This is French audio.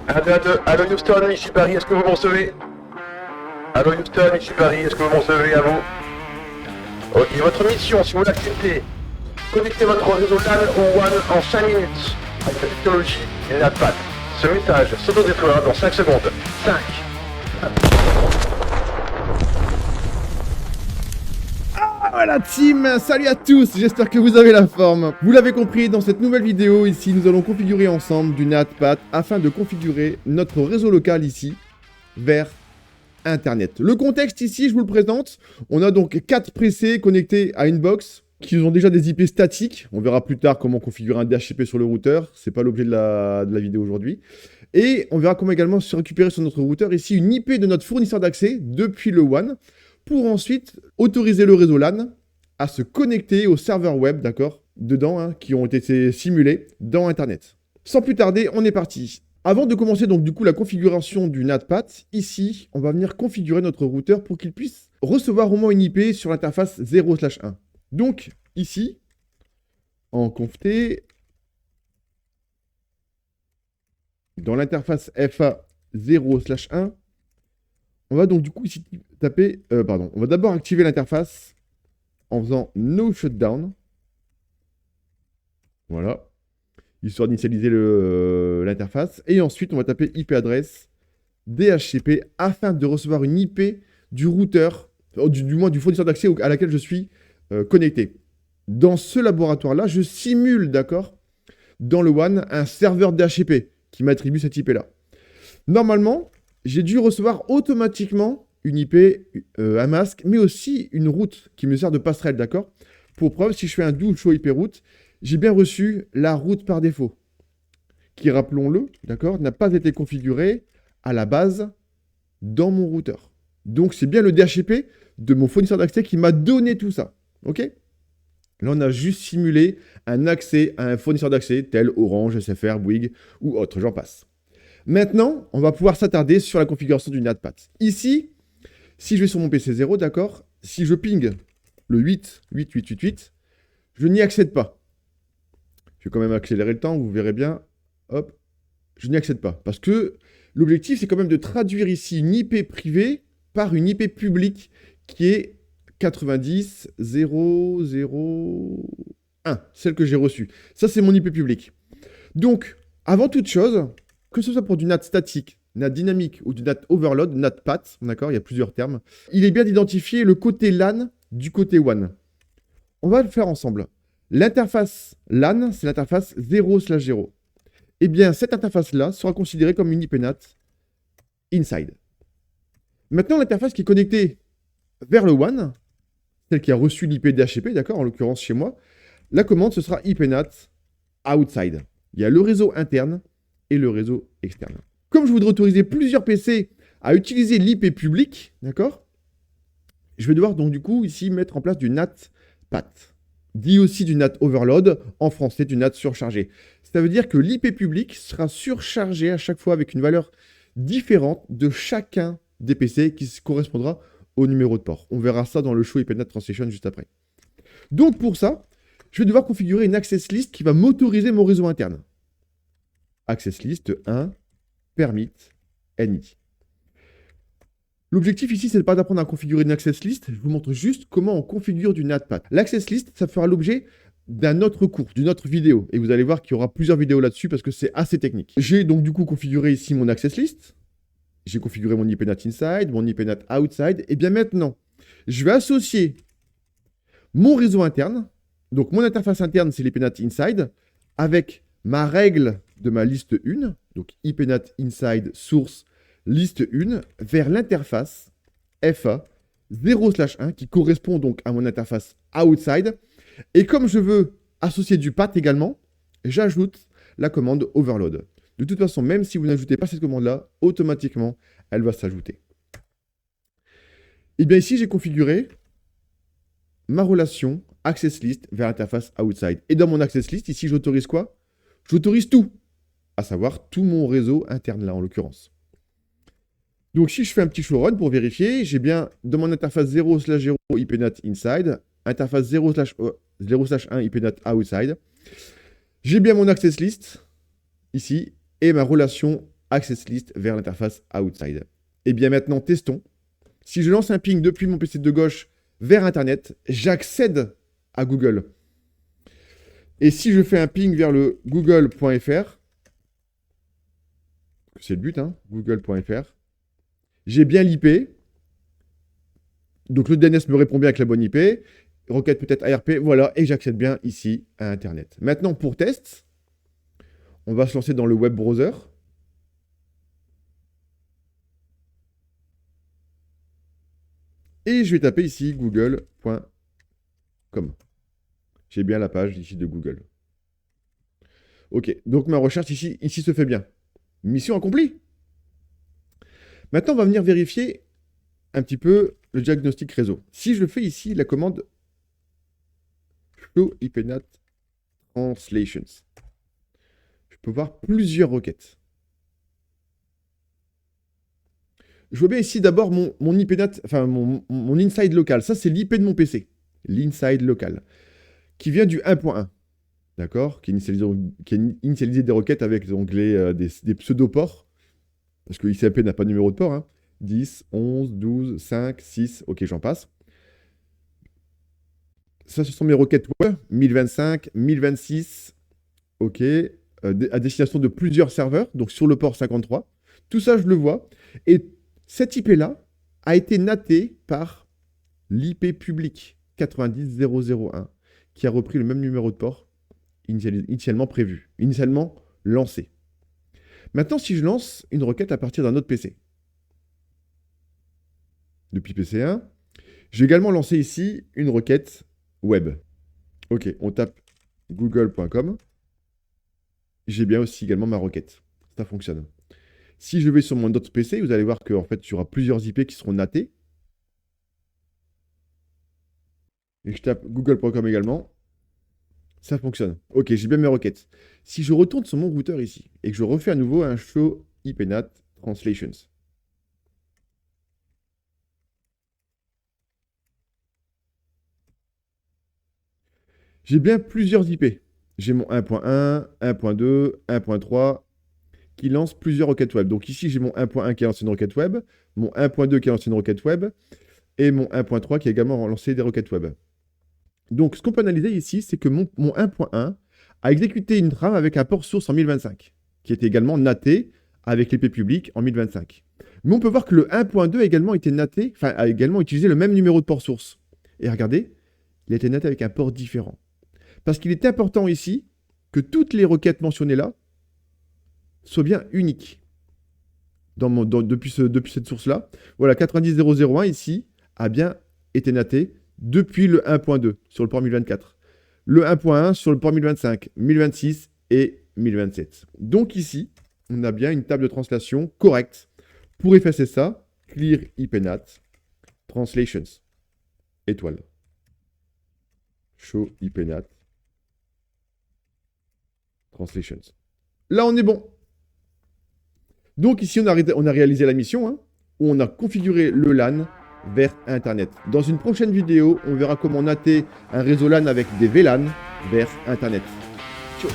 1, 2, 1, 2. Allô Houston, ici Paris, est-ce que vous me recevez? Allô Houston, ici Paris, est-ce que vous me recevez? À vous? Ok, votre mission, si vous l'acceptez, connectez votre réseau LAN au WAN en 5 minutes avec la technologie NATPAT. Ce message s'autodétruira dans 5 secondes. 5. Voilà team, salut à tous, j'espère que vous avez la forme. Vous l'avez compris, dans cette nouvelle vidéo ici, nous allons configurer ensemble du NATPAT afin de configurer notre réseau local ici vers Internet. Le contexte ici, je vous le présente. On a donc 4 PC connectés à une box qui ont déjà des IP statiques. On verra plus tard comment configurer un DHCP sur le routeur. C'est pas l'objet de la vidéo aujourd'hui. Et on verra comment également se récupérer sur notre routeur ici une IP de notre fournisseur d'accès depuis le WAN pour ensuite autoriser le réseau LAN à se connecter au serveur web, d'accord, dedans, hein, qui ont été simulés dans Internet. Sans plus tarder, on est parti. Avant de commencer donc du coup la configuration du NATPAT, ici, on va venir configurer notre routeur pour qu'il puisse recevoir au moins une IP sur l'interface 0/1. Donc, ici, en conft, dans l'interface FA 0/1, on va donc du coup ici taper, on va d'abord activer l'interface en faisant no shutdown. Voilà. Histoire d'initialiser l'interface. Et ensuite, on va taper IP adresse DHCP afin de recevoir une IP du routeur, du moins du fournisseur d'accès à laquelle je suis connecté. Dans ce laboratoire-là, je simule, d'accord, dans le WAN, un serveur DHCP qui m'attribue cette IP-là. Normalement, j'ai dû recevoir automatiquement une IP, un masque, mais aussi une route qui me sert de passerelle, d'accord? Pour preuve, si je fais un do show IP route, j'ai bien reçu la route par défaut, qui, rappelons-le, d'accord, n'a pas été configurée à la base dans mon routeur. Donc, c'est bien le DHCP de mon fournisseur d'accès qui m'a donné tout ça, ok? Là, on a juste simulé un accès à un fournisseur d'accès tel Orange, SFR, Bouygues ou autre, j'en passe. Maintenant, on va pouvoir s'attarder sur la configuration du NATPAT. Ici, si je vais sur mon PC 0, d'accord, si je ping le 8.8.8.8.8, je n'y accède pas. Je vais quand même accélérer le temps, vous verrez bien. Hop, je n'y accède pas. Parce que l'objectif, c'est quand même de traduire ici une IP privée par une IP publique qui est 90.0.0.1, celle que j'ai reçue. Ça, c'est mon IP publique. Donc, avant toute chose, que ce soit pour du NAT statique, NAT dynamique ou du NAT overload, NATPAT, d'accord, il y a plusieurs termes, il est bien d'identifier le côté LAN du côté WAN. On va le faire ensemble. L'interface LAN, c'est l'interface 0/0. Eh bien, cette interface-là sera considérée comme une IP NAT inside. Maintenant, l'interface qui est connectée vers le WAN, celle qui a reçu l'IP DHCP, d'accord, en l'occurrence chez moi, la commande, ce sera IP NAT outside. Il y a le réseau interne et le réseau externe. Comme je voudrais autoriser plusieurs PC à utiliser l'IP public, d'accord, je vais devoir donc du coup ici mettre en place du NATPAT, dit aussi du NAT overload, en français du NAT surchargé. Ça veut dire que l'IP public sera surchargé à chaque fois avec une valeur différente de chacun des PC qui correspondra au numéro de port. On verra ça dans le show IP NAT Translation juste après. Donc pour ça, je vais devoir configurer une access list qui va m'autoriser mon réseau interne. Access list 1 permit any. L'objectif ici, c'est pas d'apprendre à configurer une access list. Je vous montre juste comment on configure du NATPAT. L'access list, ça fera l'objet d'un autre cours, d'une autre vidéo. Et vous allez voir qu'il y aura plusieurs vidéos là-dessus parce que c'est assez technique. J'ai donc du coup configuré ici mon access list. J'ai configuré mon IP NAT inside, mon IP NAT outside. Et bien maintenant, je vais associer mon réseau interne. Donc mon interface interne, c'est l'IP NAT inside, avec ma règle de ma liste 1, donc IP NAT inside source liste 1, vers l'interface FA 0/1 qui correspond donc à mon interface outside. Et comme je veux associer du path également, j'ajoute la commande overload. De toute façon, même si vous n'ajoutez pas cette commande-là, automatiquement, elle va s'ajouter. Et bien ici, j'ai configuré ma relation access list vers l'interface outside. Et dans mon access list, ici, j'autorise quoi? J'autorise tout, à savoir tout mon réseau interne là, en l'occurrence. Donc, si je fais un petit show run pour vérifier, j'ai bien dans mon interface 0/0 IP NAT inside, interface 0/1 IP NAT outside. J'ai bien mon access list ici et ma relation access list vers l'interface outside. Et bien maintenant, testons. Si je lance un ping depuis mon PC de gauche vers Internet, j'accède à Google. Et si je fais un ping vers le google.fr, c'est le but, hein, google.fr, j'ai bien l'IP. Donc le DNS me répond bien avec la bonne IP. Requête peut-être ARP, voilà, et j'accède bien ici à Internet. Maintenant, pour test, on va se lancer dans le web browser. Et je vais taper ici google.com. J'ai bien la page ici de Google. Ok, donc ma recherche ici se fait bien. Mission accomplie. Maintenant, on va venir vérifier un petit peu le diagnostic réseau. Si je fais ici la commande show IPNAT translations, je peux voir plusieurs requêtes. Je vois bien ici d'abord mon IPNAT, enfin mon inside local. Ça, c'est l'IP de mon PC. L'inside local. Qui vient du 1.1. D'accord, qui a initialisé des requêtes avec l'onglet des pseudo-ports. Parce que ICMP n'a pas de numéro de port. Hein. 10, 11, 12, 5, 6, ok, j'en passe. Ça, ce sont mes requêtes web, 1025, 1026, ok, à destination de plusieurs serveurs, donc sur le port 53. Tout ça, je le vois. Et cette IP-là a été natée par l'IP public 90001, qui a repris le même numéro de port initialement prévu, initialement lancé. Maintenant, si je lance une requête à partir d'un autre PC, depuis PC1, je vais également lancer ici une requête web. Ok, on tape google.com. J'ai bien aussi également ma requête. Ça fonctionne. Si je vais sur mon autre PC, vous allez voir qu'en fait, il y aura plusieurs IP qui seront natées. Et je tape google.com également. Ça fonctionne. Ok, j'ai bien mes requêtes. Si je retourne sur mon routeur ici et que je refais à nouveau un show IPNAT translations, j'ai bien plusieurs IP. J'ai mon 1.1, 1.2, 1.3 qui lance plusieurs requêtes web. Donc ici, j'ai mon 1.1 qui a lancé une requête web, mon 1.2 qui a lancé une requête web et mon 1.3 qui a également lancé des requêtes web. Donc, ce qu'on peut analyser ici, c'est que mon 1.1 a exécuté une trame avec un port source en 1025, qui était également naté avec l'IP public en 1025. Mais on peut voir que le 1.2 a également été naté, enfin, a également utilisé le même numéro de port source. Et regardez, il a été naté avec un port différent. Parce qu'il est important ici que toutes les requêtes mentionnées là soient bien uniques. Depuis cette source-là, voilà, 90001 ici a bien été naté depuis le 1.2 sur le port 1024. Le 1.1 sur le port 1025, 1026 et 1027. Donc ici, on a bien une table de translation correcte. Pour effacer ça, clear IPNAT, translations, étoile. Show IPNAT, translations. Là, on est bon. Donc ici, on a réalisé la mission, hein, où on a configuré le LAN vers Internet. Dans une prochaine vidéo, on verra comment natter un réseau LAN avec des VLAN vers Internet. Ciao.